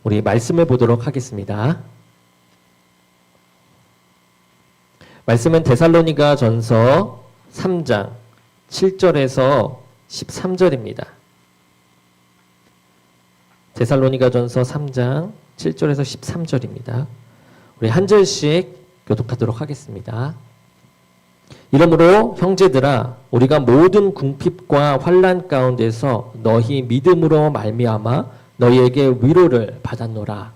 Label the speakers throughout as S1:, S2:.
S1: 우리 말씀을 보도록 하겠습니다. 말씀은 데살로니가 전서 3장 7절에서 13절입니다. 데살로니가 전서 3장 7절에서 13절입니다. 우리 한 절씩 교독하도록 하겠습니다. 이러므로 형제들아 우리가 모든 궁핍과 환난 가운데서 너희 믿음으로 말미암아 너희에게 위로를 받았노라.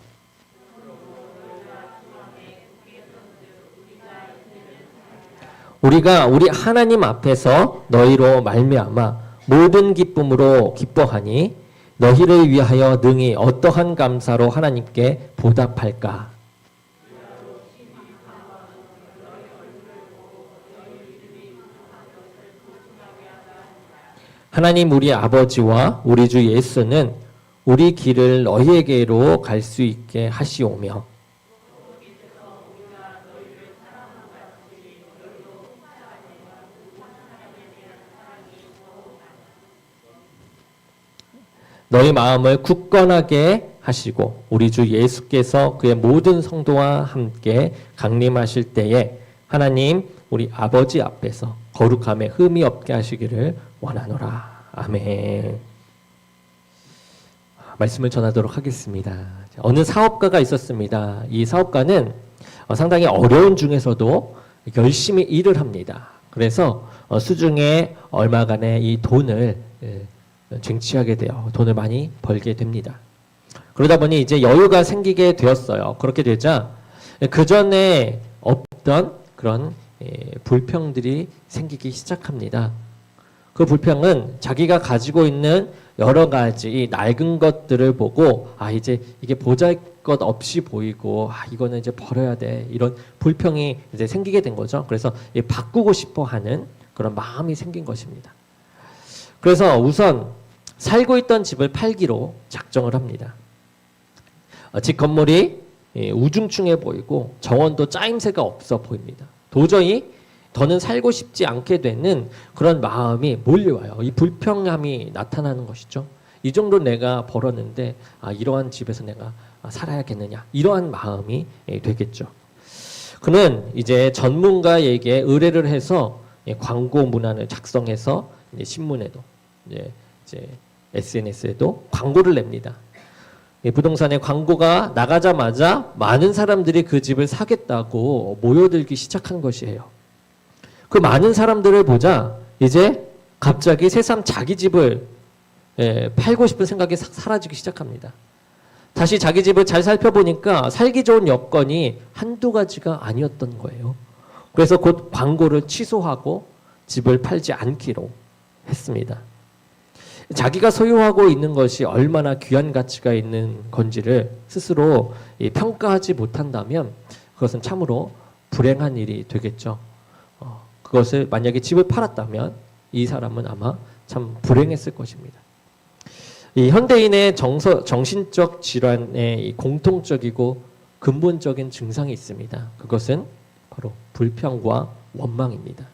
S1: 우리가 우리 하나님 앞에서 너희로 말미암아 모든 기쁨으로 기뻐하니 너희를 위하여 능히 어떠한 감사로 하나님께 보답할까? 하나님 우리 아버지와 우리 주 예수는 우리 길을 너희에게로 갈 수 있게 하시오며 너희 마음을 굳건하게 하시고 우리 주 예수께서 그의 모든 성도와 함께 강림하실 때에 하나님 우리 아버지 앞에서 거룩함에 흠이 없게 하시기를 원하노라. 아멘. 말씀을 전하도록 하겠습니다. 어느 사업가가 있었습니다. 이 사업가는 상당히 어려운 중에서도 열심히 일을 합니다. 그래서 수중에 얼마간의 이 돈을 쟁취하게 돼요. 돈을 많이 벌게 됩니다. 그러다 보니 이제 여유가 생기게 되었어요. 그렇게 되자 그 전에 없던 그런 불평들이 생기기 시작합니다. 그 불평은 자기가 가지고 있는 여러 가지 낡은 것들을 보고 이제 이게 보잘것 없이 보이고 이거는 이제 버려야 돼 이런 불평이 이제 생기게 된 거죠. 그래서 바꾸고 싶어 하는 그런 마음이 생긴 것입니다. 그래서 우선 살고 있던 집을 팔기로 작정을 합니다. 집 건물이 우중충해 보이고 정원도 짜임새가 없어 보입니다. 도저히 더는 살고 싶지 않게 되는 그런 마음이 몰려와요. 이 불평함이 나타나는 것이죠. 이 정도 내가 벌었는데 이러한 집에서 내가 살아야겠느냐 이러한 마음이 되겠죠. 그는 이제 전문가에게 의뢰를 해서 광고 문안을 작성해서 이제 신문에도 이제 SNS에도 광고를 냅니다. 부동산에 광고가 나가자마자 많은 사람들이 그 집을 사겠다고 모여들기 시작한 것이에요. 그 많은 사람들을 보자 이제 갑자기 새삼 자기 집을 팔고 싶은 생각이 사라지기 시작합니다. 다시 자기 집을 잘 살펴보니까 살기 좋은 여건이 한두 가지가 아니었던 거예요. 그래서 곧 광고를 취소하고 집을 팔지 않기로 했습니다. 자기가 소유하고 있는 것이 얼마나 귀한 가치가 있는 건지를 스스로 평가하지 못한다면 그것은 참으로 불행한 일이 되겠죠. 그것을 만약에 집을 팔았다면 이 사람은 아마 참 불행했을 것입니다. 이 현대인의 정신적 질환의 공통적이고 근본적인 증상이 있습니다. 그것은 바로 불평과 원망입니다.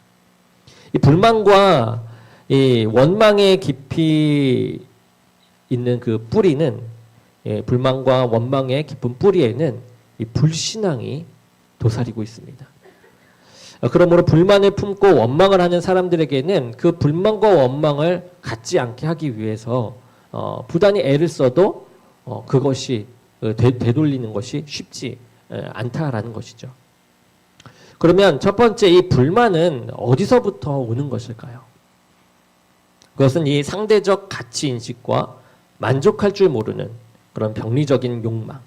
S1: 이 불만과 이 원망의 깊이 있는 그 뿌리는 불만과 원망의 깊은 뿌리에는 이 불신앙이 도사리고 있습니다. 그러므로 불만을 품고 원망을 하는 사람들에게는 그 불만과 원망을 갖지 않게 하기 위해서 부단히 애를 써도 그것이 되돌리는 것이 쉽지 않다라는 것이죠. 그러면 첫 번째 이 불만은 어디서부터 오는 것일까요? 그것은 이 상대적 가치 인식과 만족할 줄 모르는 그런 병리적인 욕망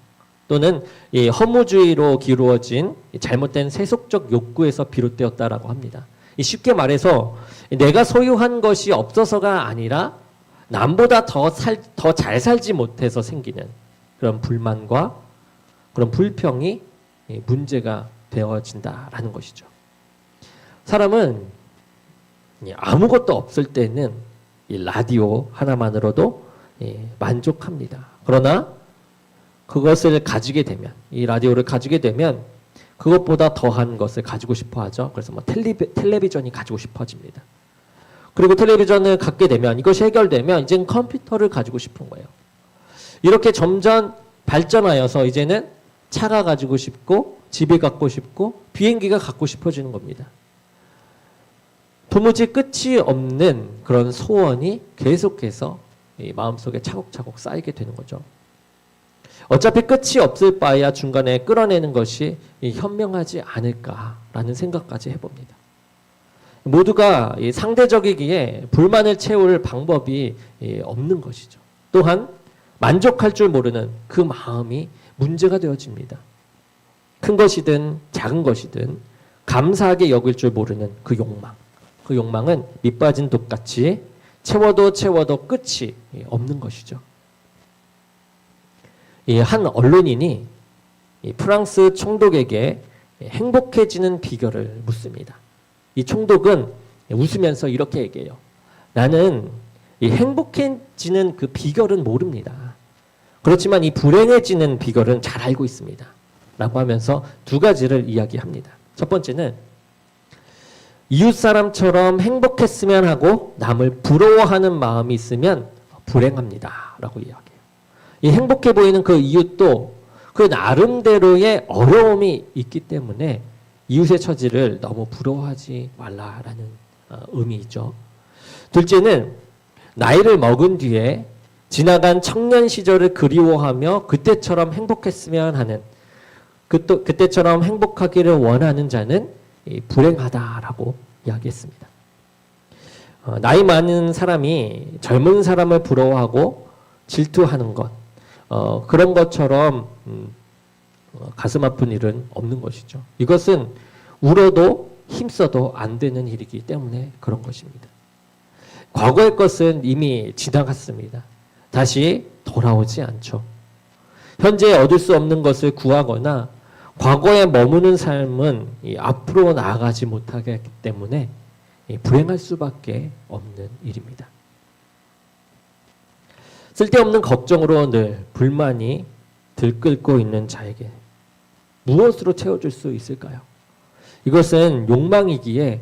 S1: 또는 이 허무주의로 기루어진 잘못된 세속적 욕구에서 비롯되었다라고 합니다. 쉽게 말해서 내가 소유한 것이 없어서가 아니라 남보다 더 잘 살지 못해서 생기는 그런 불만과 그런 불평이 문제가 되어진다라는 것이죠. 사람은 아무것도 없을 때는 이 라디오 하나만으로도 만족합니다. 그러나 그것을 가지게 되면 이 라디오를 가지게 되면 그것보다 더한 것을 가지고 싶어 하죠. 그래서 텔레비전이 가지고 싶어집니다. 그리고 텔레비전을 갖게 되면 이것이 해결되면 이제는 컴퓨터를 가지고 싶은 거예요. 이렇게 점점 발전하여서 이제는 차가 가지고 싶고 집이 갖고 싶고 비행기가 갖고 싶어지는 겁니다. 도무지 끝이 없는 그런 소원이 계속해서 이 마음속에 차곡차곡 쌓이게 되는 거죠. 어차피 끝이 없을 바에야 중간에 끌어내는 것이 현명하지 않을까라는 생각까지 해봅니다. 모두가 상대적이기에 불만을 채울 방법이 없는 것이죠. 또한 만족할 줄 모르는 그 마음이 문제가 되어집니다. 큰 것이든 작은 것이든 감사하게 여길 줄 모르는 그 욕망. 그 욕망은 밑빠진 독같이 채워도 끝이 없는 것이죠. 한 언론인이 프랑스 총독에게 행복해지는 비결을 묻습니다. 이 총독은 웃으면서 이렇게 얘기해요. 나는 이 행복해지는 그 비결은 모릅니다. 그렇지만 이 불행해지는 비결은 잘 알고 있습니다. 라고 하면서 두 가지를 이야기합니다. 첫 번째는 이웃 사람처럼 행복했으면 하고 남을 부러워하는 마음이 있으면 불행합니다. 라고 이야기해요. 이 행복해 보이는 그 이웃도 그 나름대로의 어려움이 있기 때문에 이웃의 처지를 너무 부러워하지 말라라는 의미이죠. 둘째는 나이를 먹은 뒤에 지나간 청년 시절을 그리워하며 그때처럼 행복했으면 하는 그때처럼 행복하기를 원하는 자는 불행하다라고 이야기했습니다. 나이 많은 사람이 젊은 사람을 부러워하고 질투하는 것 그런 것처럼 가슴 아픈 일은 없는 것이죠. 이것은 울어도 힘써도 안 되는 일이기 때문에 그런 것입니다. 과거의 것은 이미 지나갔습니다. 다시 돌아오지 않죠. 현재 얻을 수 없는 것을 구하거나 과거에 머무는 삶은 앞으로 나아가지 못하기 때문에 불행할 수밖에 없는 일입니다. 쓸데없는 걱정으로 늘 불만이 들끓고 있는 자에게 무엇으로 채워줄 수 있을까요? 이것은 욕망이기에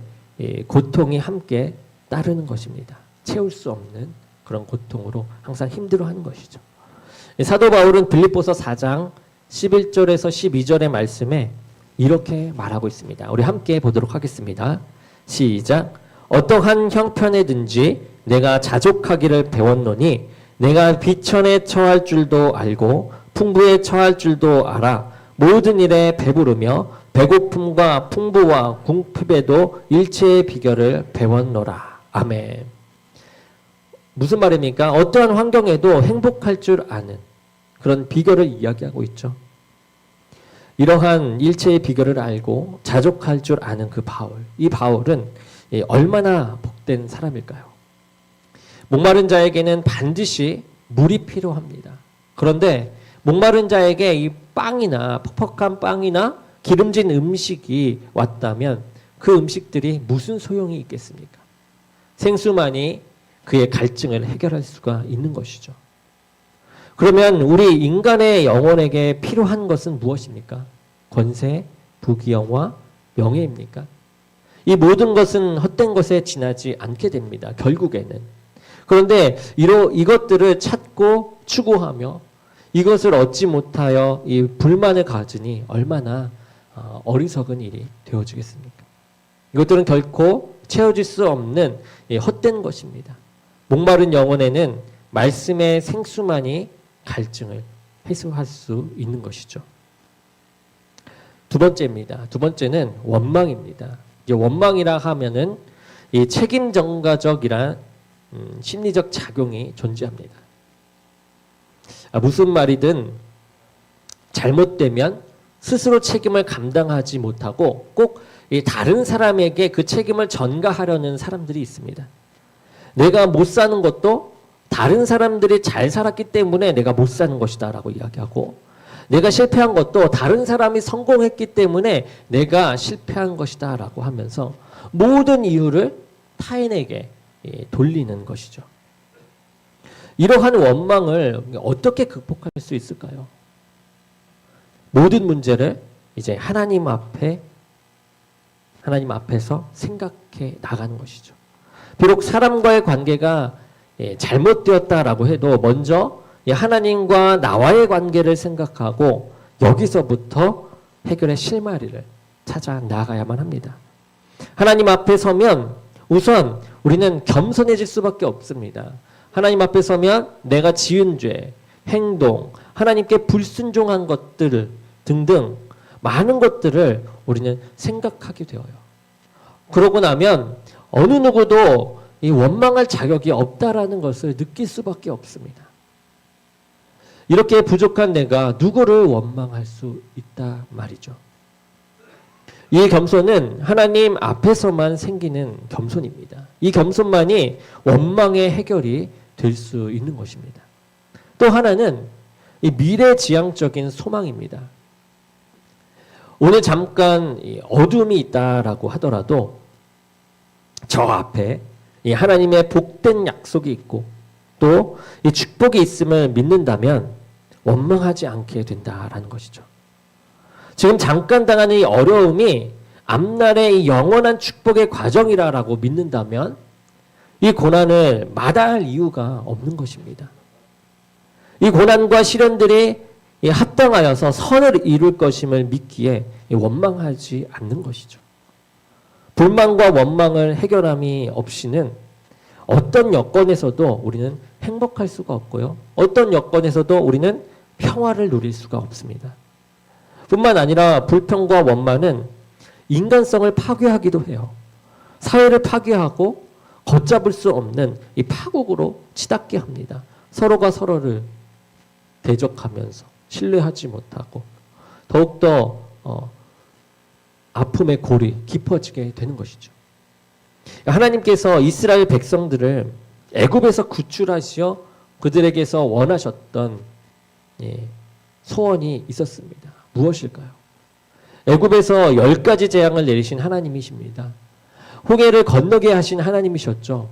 S1: 고통이 함께 따르는 것입니다. 채울 수 없는 그런 고통으로 항상 힘들어하는 것이죠. 사도 바울은 빌립보서 4장 11절에서 12절의 말씀에 이렇게 말하고 있습니다. 우리 함께 보도록 하겠습니다. 시작. 어떠한 형편에든지 내가 자족하기를 배웠노니 내가 비천에 처할 줄도 알고 풍부에 처할 줄도 알아 모든 일에 배부르며 배고픔과 풍부와 궁핍에도 일체의 비결을 배웠노라. 아멘. 무슨 말입니까? 어떠한 환경에도 행복할 줄 아는 그런 비결을 이야기하고 있죠. 이러한 일체의 비결을 알고 자족할 줄 아는 그 바울. 이 바울은 얼마나 복된 사람일까요? 목마른 자에게는 반드시 물이 필요합니다. 그런데 목마른 자에게 이 빵이나 퍽퍽한 빵이나 기름진 음식이 왔다면 그 음식들이 무슨 소용이 있겠습니까? 생수만이 그의 갈증을 해결할 수가 있는 것이죠. 그러면 우리 인간의 영혼에게 필요한 것은 무엇입니까? 권세, 부귀영화, 명예입니까? 이 모든 것은 헛된 것에 지나지 않게 됩니다. 결국에는. 그런데 이것들을 찾고 추구하며 이것을 얻지 못하여 이 불만을 가지니 얼마나 어리석은 일이 되어지겠습니까? 이것들은 결코 채워질 수 없는 헛된 것입니다. 목마른 영혼에는 말씀의 생수만이 갈증을 해소할 수 있는 것이죠. 두 번째입니다. 두 번째는 원망입니다. 원망이라 하면은 이 책임 전가적이란 심리적 작용이 존재합니다. 무슨 말이든 잘못되면 스스로 책임을 감당하지 못하고 꼭 다른 사람에게 그 책임을 전가하려는 사람들이 있습니다. 내가 못 사는 것도 다른 사람들이 잘 살았기 때문에 내가 못 사는 것이다 라고 이야기하고 내가 실패한 것도 다른 사람이 성공했기 때문에 내가 실패한 것이다 라고 하면서 모든 이유를 타인에게 돌리는 것이죠. 이러한 원망을 어떻게 극복할 수 있을까요? 모든 문제를 이제 하나님 앞에서 생각해 나가는 것이죠. 비록 사람과의 관계가 잘못되었다라고 해도 먼저 이 하나님과 나와의 관계를 생각하고 여기서부터 해결의 실마리를 찾아 나가야만 합니다. 하나님 앞에 서면 우선 우리는 겸손해질 수밖에 없습니다. 하나님 앞에 서면 내가 지은 죄, 행동, 하나님께 불순종한 것들 등등 많은 것들을 우리는 생각하게 되어요. 그러고 나면 어느 누구도 이 원망할 자격이 없다라는 것을 느낄 수밖에 없습니다. 이렇게 부족한 내가 누구를 원망할 수 있다 말이죠. 이 겸손은 하나님 앞에서만 생기는 겸손입니다. 이 겸손만이 원망의 해결이 될 수 있는 것입니다. 또 하나는 이 미래지향적인 소망입니다. 오늘 잠깐 어둠이 있다라고 하더라도 저 앞에 이 하나님의 복된 약속이 있고 또 이 축복이 있음을 믿는다면 원망하지 않게 된다라는 것이죠. 지금 잠깐 당하는 이 어려움이 앞날의 이 영원한 축복의 과정이라고 믿는다면 이 고난을 마다할 이유가 없는 것입니다. 이 고난과 시련들이 합당하여서 선을 이룰 것임을 믿기에 원망하지 않는 것이죠. 불만과 원망을 해결함이 없이는 어떤 여건에서도 우리는 행복할 수가 없고요. 어떤 여건에서도 우리는 평화를 누릴 수가 없습니다. 뿐만 아니라 불평과 원망은 인간성을 파괴하기도 해요. 사회를 파괴하고 걷잡을 수 없는 이 파국으로 치닫게 합니다. 서로가 서로를 대적하면서 신뢰하지 못하고 더욱더 아픔의 골이 깊어지게 되는 것이죠. 하나님께서 이스라엘 백성들을 애굽에서 구출하시어 그들에게서 원하셨던 소원이 있었습니다. 무엇일까요? 애굽에서 10가지 재앙을 내리신 하나님이십니다. 홍해를 건너게 하신 하나님이셨죠.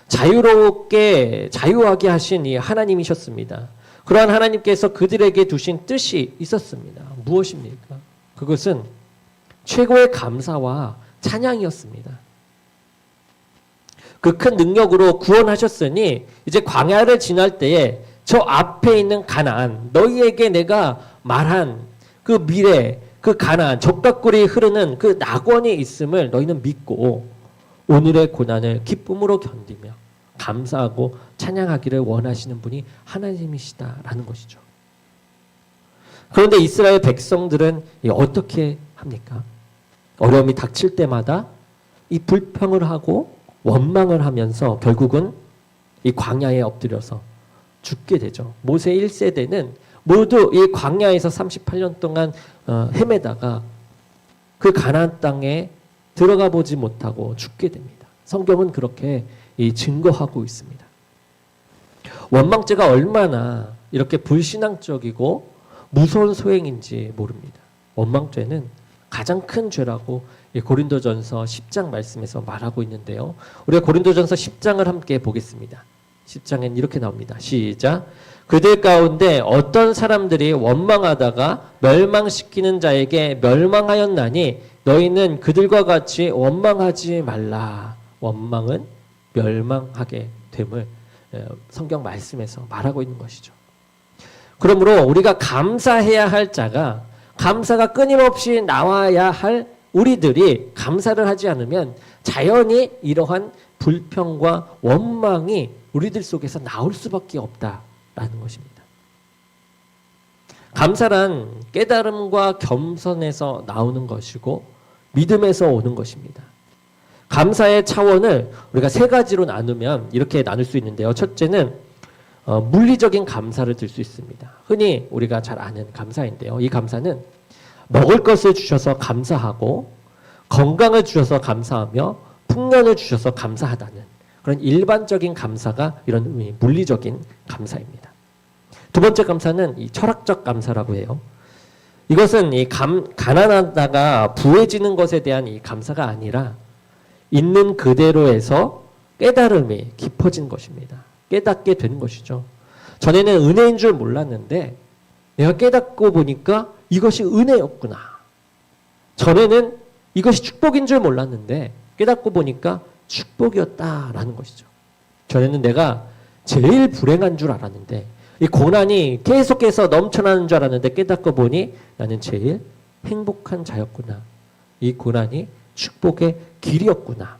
S1: 자유롭게 자유하게 하신 이 하나님이셨습니다. 그러한 하나님께서 그들에게 두신 뜻이 있었습니다. 무엇입니까? 그것은 최고의 감사와 찬양이었습니다. 그 큰 능력으로 구원하셨으니 이제 광야를 지날 때에 저 앞에 있는 가나안, 너희에게 내가 말한 그 미래, 그 가나안, 적각꿀이 흐르는 그 낙원이 있음을 너희는 믿고 오늘의 고난을 기쁨으로 견디며 감사하고 찬양하기를 원하시는 분이 하나님이시다라는 것이죠. 그런데 이스라엘 백성들은 어떻게 합니까? 어려움이 닥칠 때마다 이 불평을 하고 원망을 하면서 결국은 이 광야에 엎드려서 죽게 되죠. 모세 1세대는 모두 이 광야에서 38년 동안 헤매다가 그 가나안 땅에 들어가 보지 못하고 죽게 됩니다. 성경은 그렇게 증거하고 있습니다. 원망죄가 얼마나 이렇게 불신앙적이고 무서운 소행인지 모릅니다. 원망죄는 가장 큰 죄라고 고린도전서 10장 말씀에서 말하고 있는데요. 우리가 고린도전서 10장을 함께 보겠습니다. 10장엔 이렇게 나옵니다. 시작. 그들 가운데 어떤 사람들이 원망하다가 멸망시키는 자에게 멸망하였나니 너희는 그들과 같이 원망하지 말라. 원망은 멸망하게 됨을 성경 말씀에서 말하고 있는 것이죠. 그러므로 우리가 감사해야 할 자가 감사가 끊임없이 나와야 할 우리들이 감사를 하지 않으면 자연히 이러한 불평과 원망이 우리들 속에서 나올 수밖에 없다라는 것입니다. 감사란 깨달음과 겸손에서 나오는 것이고 믿음에서 오는 것입니다. 감사의 차원을 우리가 세 가지로 나누면 이렇게 나눌 수 있는데요. 첫째는 물리적인 감사를 들 수 있습니다. 흔히 우리가 잘 아는 감사인데요. 이 감사는 먹을 것을 주셔서 감사하고 건강을 주셔서 감사하며 풍년을 주셔서 감사하다는 그런 일반적인 감사가 이런 물리적인 감사입니다. 두 번째 감사는 이 철학적 감사라고 해요. 이것은 가난하다가 부해지는 것에 대한 이 감사가 아니라 있는 그대로에서 깨달음이 깊어진 것입니다. 깨닫게 된 것이죠. 전에는 은혜인 줄 몰랐는데 내가 깨닫고 보니까 이것이 은혜였구나. 전에는 이것이 축복인 줄 몰랐는데 깨닫고 보니까 축복이었다라는 것이죠. 전에는 내가 제일 불행한 줄 알았는데 이 고난이 계속해서 넘쳐나는 줄 알았는데 깨닫고 보니 나는 제일 행복한 자였구나. 이 고난이 축복의 길이었구나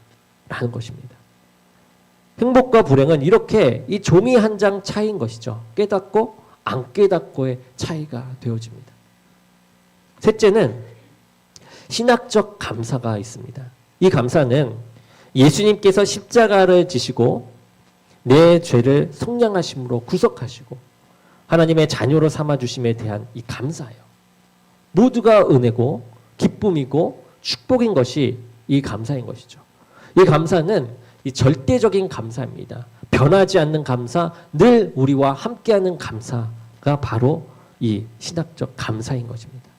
S1: 라는 것입니다. 행복과 불행은 이렇게 이 종이 한 장 차이인 것이죠. 깨닫고 안 깨닫고의 차이가 되어집니다. 셋째는 신학적 감사가 있습니다. 이 감사는 예수님께서 십자가를 지시고 내 죄를 속량하심으로 구속하시고 하나님의 자녀로 삼아주심에 대한 이 감사예요. 모두가 은혜고 기쁨이고 축복인 것이 이 감사인 것이죠. 이 감사는 이 절대적인 감사입니다. 변하지 않는 감사, 늘 우리와 함께하는 감사가 바로 이 신학적 감사인 것입니다.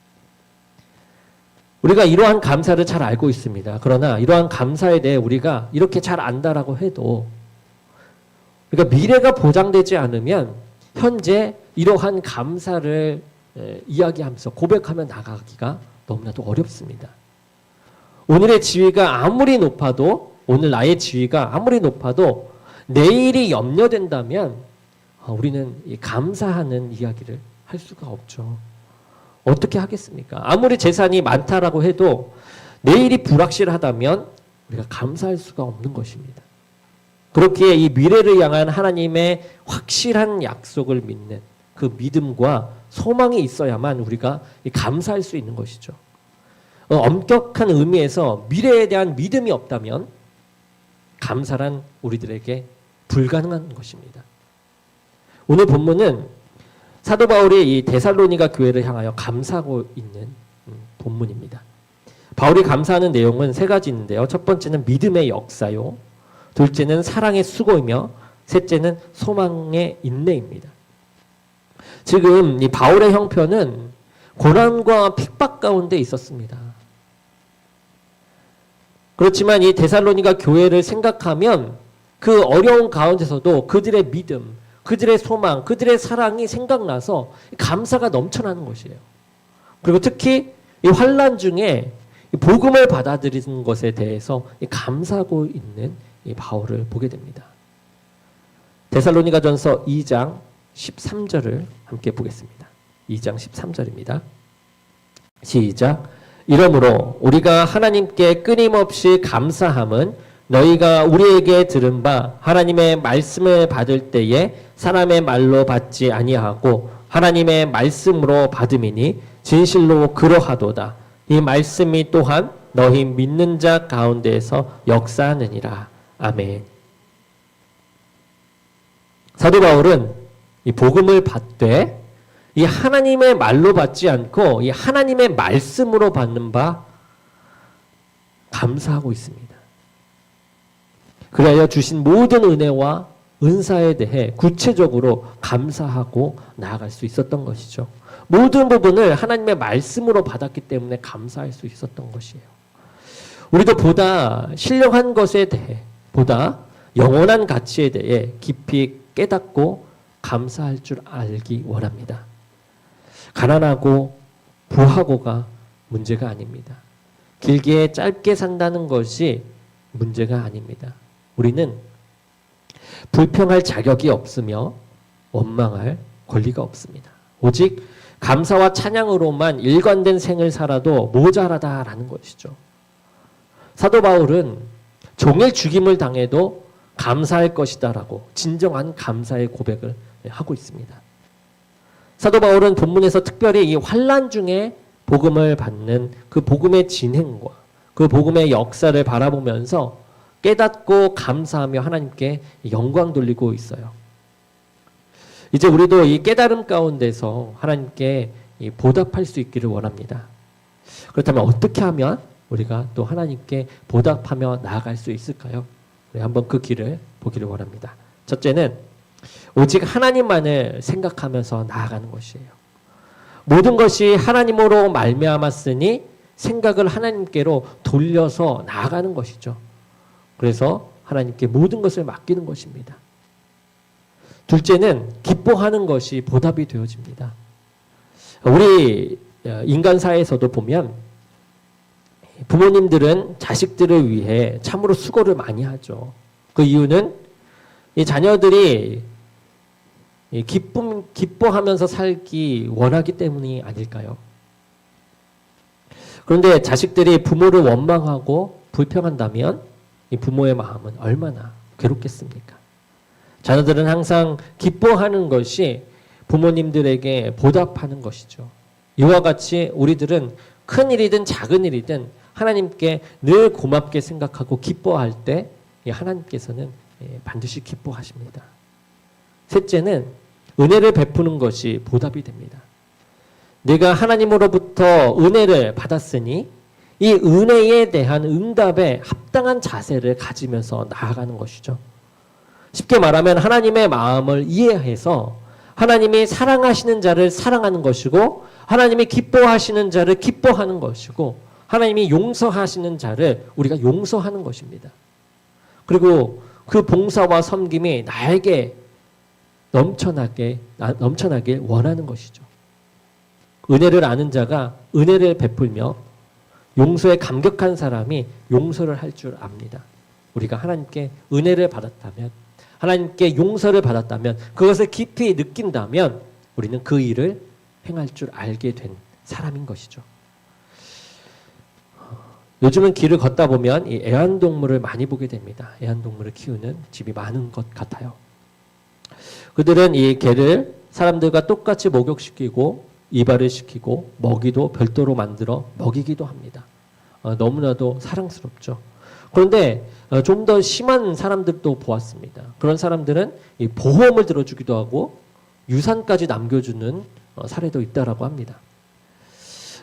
S1: 우리가 이러한 감사를 잘 알고 있습니다. 그러나 이러한 감사에 대해 우리가 이렇게 잘 안다라고 해도 그러니까 미래가 보장되지 않으면 현재 이러한 감사를 이야기하면서 고백하며 나가기가 너무나도 어렵습니다. 오늘의 지위가 아무리 높아도 오늘 나의 지위가 아무리 높아도 내일이 염려된다면 우리는 이 감사하는 이야기를 할 수가 없죠. 어떻게 하겠습니까? 아무리 재산이 많다라고 해도 내일이 불확실하다면 우리가 감사할 수가 없는 것입니다. 그렇기에 이 미래를 향한 하나님의 확실한 약속을 믿는 그 믿음과 소망이 있어야만 우리가 감사할 수 있는 것이죠. 엄격한 의미에서 미래에 대한 믿음이 없다면 감사란 우리들에게 불가능한 것입니다. 오늘 본문은 사도 바울이 이 데살로니가 교회를 향하여 감사하고 있는 본문입니다. 바울이 감사하는 내용은 세 가지 있는데요. 첫 번째는 믿음의 역사요. 둘째는 사랑의 수고이며 셋째는 소망의 인내입니다. 지금 이 바울의 형편은 고난과 핍박 가운데 있었습니다. 그렇지만 이 데살로니가 교회를 생각하면 그 어려운 가운데서도 그들의 믿음, 그들의 소망, 그들의 사랑이 생각나서 감사가 넘쳐나는 것이에요. 그리고 특히 이 환난 중에 복음을 받아들이는 것에 대해서 감사하고 있는 이 바울을 보게 됩니다. 데살로니가전서 2장 13절을 함께 보겠습니다. 2장 13절입니다. 시작. 이러므로 우리가 하나님께 끊임없이 감사함은 너희가 우리에게 들은 바 하나님의 말씀을 받을 때에 사람의 말로 받지 아니하고 하나님의 말씀으로 받음이니 진실로 그러하도다. 이 말씀이 또한 너희 믿는 자 가운데에서 역사하느니라. 아멘. 사도 바울은 이 복음을 받되 이 하나님의 말로 받지 않고 이 하나님의 말씀으로 받는 바 감사하고 있습니다. 그래야 주신 모든 은혜와 은사에 대해 구체적으로 감사하고 나아갈 수 있었던 것이죠. 모든 부분을 하나님의 말씀으로 받았기 때문에 감사할 수 있었던 것이에요. 우리도 보다 신령한 것에 대해, 보다 영원한 가치에 대해 깊이 깨닫고 감사할 줄 알기 원합니다. 가난하고 부하고가 문제가 아닙니다. 길게 짧게 산다는 것이 문제가 아닙니다. 우리는 불평할 자격이 없으며 원망할 권리가 없습니다. 오직 감사와 찬양으로만 일관된 생을 살아도 모자라다라는 것이죠. 사도 바울은 종일 죽임을 당해도 감사할 것이다라고 진정한 감사의 고백을 하고 있습니다. 사도 바울은 본문에서 특별히 이 환난 중에 복음을 받는 그 복음의 진행과 그 복음의 역사를 바라보면서 깨닫고 감사하며 하나님께 영광 돌리고 있어요. 이제 우리도 이 깨달음 가운데서 하나님께 보답할 수 있기를 원합니다. 그렇다면 어떻게 하면 우리가 또 하나님께 보답하며 나아갈 수 있을까요? 우리 한번 그 길을 보기를 원합니다. 첫째는 오직 하나님만을 생각하면서 나아가는 것이에요. 모든 것이 하나님으로 말미암았으니 생각을 하나님께로 돌려서 나아가는 것이죠. 그래서 하나님께 모든 것을 맡기는 것입니다. 둘째는 기뻐하는 것이 보답이 되어집니다. 우리 인간사에서도 보면 부모님들은 자식들을 위해 참으로 수고를 많이 하죠. 그 이유는 이 자녀들이 기뻐하면서 살기 원하기 때문이 아닐까요? 그런데 자식들이 부모를 원망하고 불평한다면 이 부모의 마음은 얼마나 괴롭겠습니까? 자녀들은 항상 기뻐하는 것이 부모님들에게 보답하는 것이죠. 이와 같이 우리들은 큰 일이든 작은 일이든 하나님께 늘 고맙게 생각하고 기뻐할 때 하나님께서는 반드시 기뻐하십니다. 셋째는 은혜를 베푸는 것이 보답이 됩니다. 내가 하나님으로부터 은혜를 받았으니 이 은혜에 대한 응답에 합당한 자세를 가지면서 나아가는 것이죠. 쉽게 말하면 하나님의 마음을 이해해서 하나님이 사랑하시는 자를 사랑하는 것이고 하나님이 기뻐하시는 자를 기뻐하는 것이고 하나님이 용서하시는 자를 우리가 용서하는 것입니다. 그리고 그 봉사와 섬김이 나에게 넘쳐나길 원하는 것이죠. 은혜를 아는 자가 은혜를 베풀며 용서에 감격한 사람이 용서를 할 줄 압니다. 우리가 하나님께 은혜를 받았다면, 하나님께 용서를 받았다면, 그것을 깊이 느낀다면 우리는 그 일을 행할 줄 알게 된 사람인 것이죠. 요즘은 길을 걷다 보면 이 애완동물을 많이 보게 됩니다. 애완동물을 키우는 집이 많은 것 같아요. 그들은 이 개를 사람들과 똑같이 목욕시키고 이발을 시키고 먹이도 별도로 만들어 먹이기도 합니다. 너무나도 사랑스럽죠. 그런데 좀 더 심한 사람들도 보았습니다. 그런 사람들은 이 보험을 들어주기도 하고 유산까지 남겨주는 사례도 있다라고 합니다.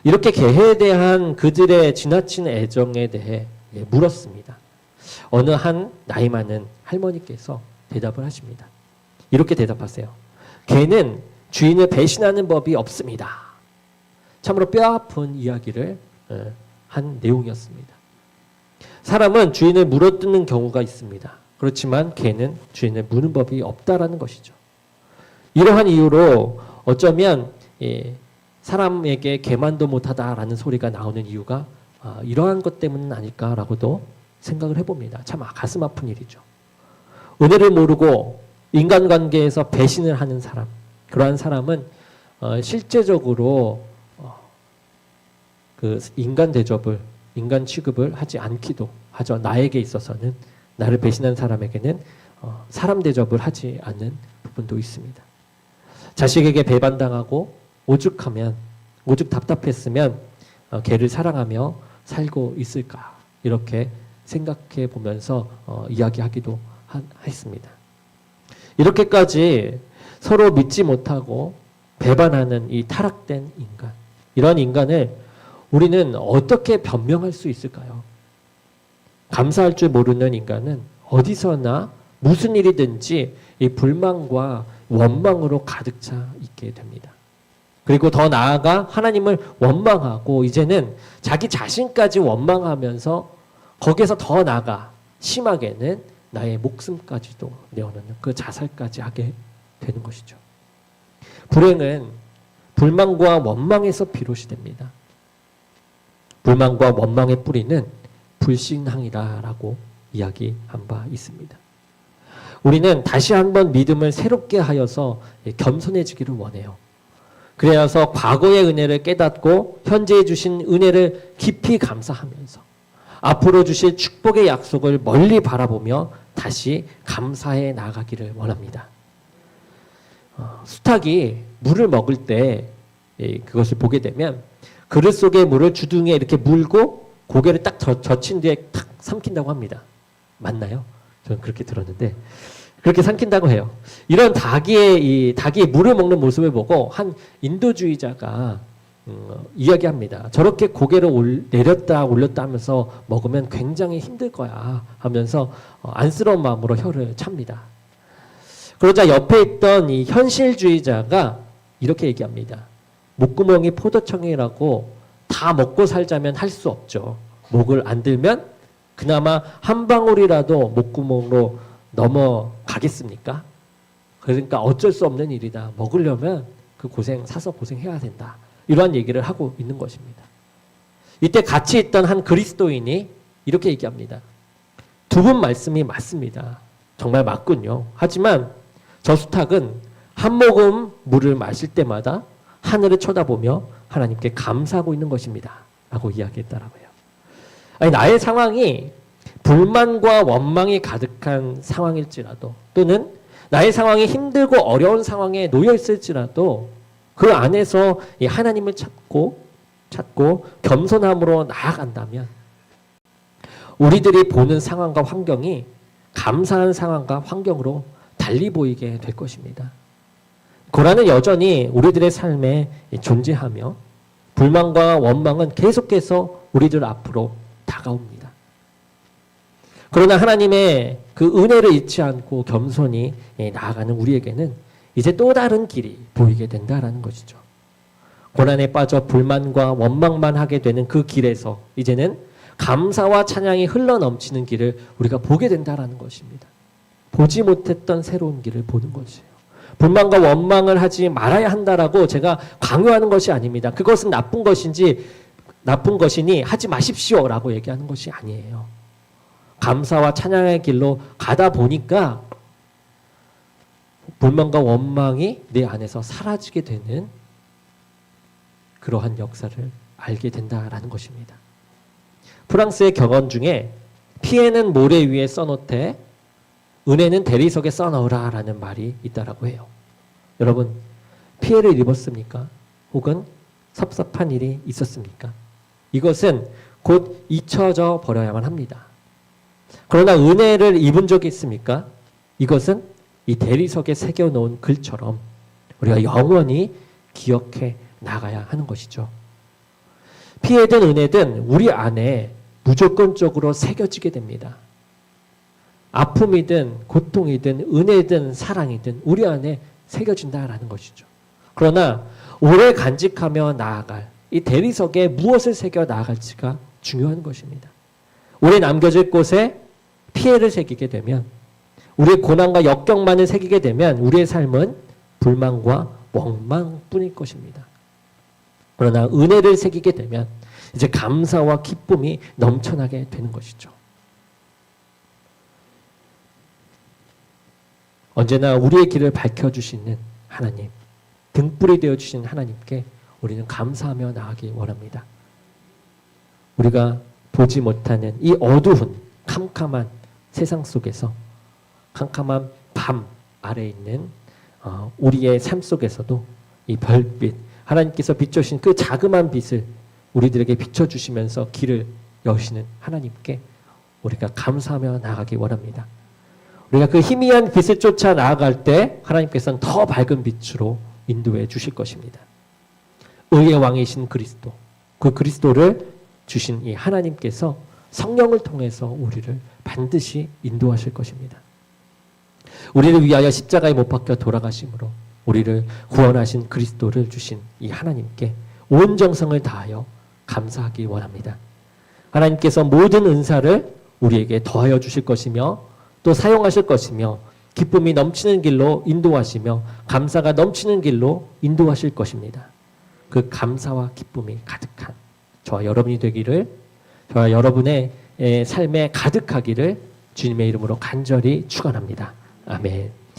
S1: 이렇게 개에 대한 그들의 지나친 애정에 대해 물었습니다. 어느 한 나이 많은 할머니께서 대답을 하십니다. 이렇게 대답하세요. 개는 주인을 배신하는 법이 없습니다. 참으로 뼈아픈 이야기를 한 내용이었습니다. 사람은 주인을 물어뜯는 경우가 있습니다. 그렇지만 개는 주인을 무는 법이 없다라는 것이죠. 이러한 이유로 어쩌면 사람에게 개만도 못하다라는 소리가 나오는 이유가 이러한 것 때문은 아닐까라고도 생각을 해봅니다. 참 가슴 아픈 일이죠. 은혜를 모르고 인간관계에서 배신을 하는 사람, 그러한 사람은 실제적으로 그 인간 대접을, 인간 취급을 하지 않기도 하죠. 나에게 있어서는, 나를 배신한 사람에게는 사람 대접을 하지 않는 부분도 있습니다. 자식에게 배반당하고 오죽 답답했으면 개를 사랑하며 살고 있을까, 이렇게 생각해 보면서 이야기하기도 했습니다. 이렇게까지 서로 믿지 못하고 배반하는 이 타락된 인간, 이런 인간을 우리는 어떻게 변명할 수 있을까요? 감사할 줄 모르는 인간은 어디서나 무슨 일이든지 이 불만과 원망으로 가득 차 있게 됩니다. 그리고 더 나아가 하나님을 원망하고 이제는 자기 자신까지 원망하면서 거기에서 더 나아가 심하게는 나의 목숨까지도 내어놓는 그 자살까지 하게 되는 것이죠. 불행은 불만과 원망에서 비롯이 됩니다. 불만과 원망의 뿌리는 불신앙이다라고 이야기한 바 있습니다. 우리는 다시 한번 믿음을 새롭게 하여서 겸손해지기를 원해요. 그래서 과거의 은혜를 깨닫고 현재에 주신 은혜를 깊이 감사하면서 앞으로 주실 축복의 약속을 멀리 바라보며 다시 감사해 나가기를 원합니다. 수탉이 물을 먹을 때 그것을 보게 되면 그릇 속의 물을 주둥이에 이렇게 물고 고개를 딱 젖힌 뒤에 탁 삼킨다고 합니다. 맞나요? 저는 그렇게 들었는데 그렇게 삼킨다고 해요. 이런 닭이 물을 먹는 모습을 보고 한 인도주의자가 이야기합니다. 저렇게 고개를 내렸다 올렸다 하면서 먹으면 굉장히 힘들 거야 하면서 안쓰러운 마음으로 혀를 찹니다. 그러자 옆에 있던 이 현실주의자가 이렇게 얘기합니다. 목구멍이 포도청이라고 다 먹고 살자면 할 수 없죠. 목을 안 들면 그나마 한 방울이라도 목구멍으로 넘어가겠습니까? 그러니까 어쩔 수 없는 일이다. 먹으려면 그 사서 고생해야 된다. 이러한 얘기를 하고 있는 것입니다. 이때 같이 있던 한 그리스도인이 이렇게 얘기합니다. 두 분 말씀이 맞습니다. 정말 맞군요. 하지만 저 수탉은 한 모금 물을 마실 때마다 하늘을 쳐다보며 하나님께 감사하고 있는 것입니다. 라고 이야기했더라고요. 아니, 나의 상황이 불만과 원망이 가득한 상황일지라도, 또는 나의 상황이 힘들고 어려운 상황에 놓여 있을지라도 그 안에서 이 하나님을 찾고 겸손함으로 나아간다면 우리들이 보는 상황과 환경이 감사한 상황과 환경으로 달리 보이게 될 것입니다. 고난은 여전히 우리들의 삶에 존재하며 불만과 원망은 계속해서 우리들 앞으로 다가옵니다. 그러나 하나님의 그 은혜를 잊지 않고 겸손히 나아가는 우리에게는 이제 또 다른 길이 보이게 된다라는 것이죠. 고난에 빠져 불만과 원망만 하게 되는 그 길에서 이제는 감사와 찬양이 흘러넘치는 길을 우리가 보게 된다라는 것입니다. 보지 못했던 새로운 길을 보는 것이에요. 불만과 원망을 하지 말아야 한다라고 제가 강요하는 것이 아닙니다. 그것은 나쁜 것이니 하지 마십시오라고 얘기하는 것이 아니에요. 감사와 찬양의 길로 가다 보니까 불만과 원망이 내 안에서 사라지게 되는 그러한 역사를 알게 된다라는 것입니다. 프랑스의 격언 중에 피해는 모래 위에 써놓되 은혜는 대리석에 써넣으라 라는 말이 있다라고 해요. 여러분, 피해를 입었습니까? 혹은 섭섭한 일이 있었습니까? 이것은 곧 잊혀져 버려야만 합니다. 그러나 은혜를 입은 적이 있습니까? 이것은 이 대리석에 새겨놓은 글처럼 우리가 영원히 기억해 나가야 하는 것이죠. 피해든 은혜든 우리 안에 무조건적으로 새겨지게 됩니다. 아픔이든 고통이든 은혜든 사랑이든 우리 안에 새겨진다라는 것이죠. 그러나 오래 간직하며 나아갈 이 대리석에 무엇을 새겨 나아갈지가 중요한 것입니다. 오래 남겨질 곳에 피해를 새기게 되면, 우리의 고난과 역경만을 새기게 되면 우리의 삶은 불만과 원망뿐일 것입니다. 그러나 은혜를 새기게 되면 이제 감사와 기쁨이 넘쳐나게 되는 것이죠. 언제나 우리의 길을 밝혀주시는 하나님, 등불이 되어주신 하나님께 우리는 감사하며 나아가기 원합니다. 우리가 보지 못하는 이 어두운 캄캄한 세상 속에서, 캄캄한 밤 아래에 있는 우리의 삶 속에서도 이 별빛, 하나님께서 비춰주신 그 자그마한 빛을 우리들에게 비춰주시면서 길을 여시는 하나님께 우리가 감사하며 나아가기 원합니다. 우리가 그 희미한 빛을 쫓아 나아갈 때 하나님께서는 더 밝은 빛으로 인도해 주실 것입니다. 의의 왕이신 그리스도, 그 그리스도를 주신 이 하나님께서 성령을 통해서 우리를 반드시 인도하실 것입니다. 우리를 위하여 십자가에 못 박혀 돌아가심으로 우리를 구원하신 그리스도를 주신 이 하나님께 온 정성을 다하여 감사하기 원합니다. 하나님께서 모든 은사를 우리에게 더하여 주실 것이며 또 사용하실 것이며 기쁨이 넘치는 길로 인도하시며 감사가 넘치는 길로 인도하실 것입니다. 그 감사와 기쁨이 가득한 저와 여러분이 되기를, 저와 여러분의 삶에 가득하기를 주님의 이름으로 간절히 축원합니다. 아멘.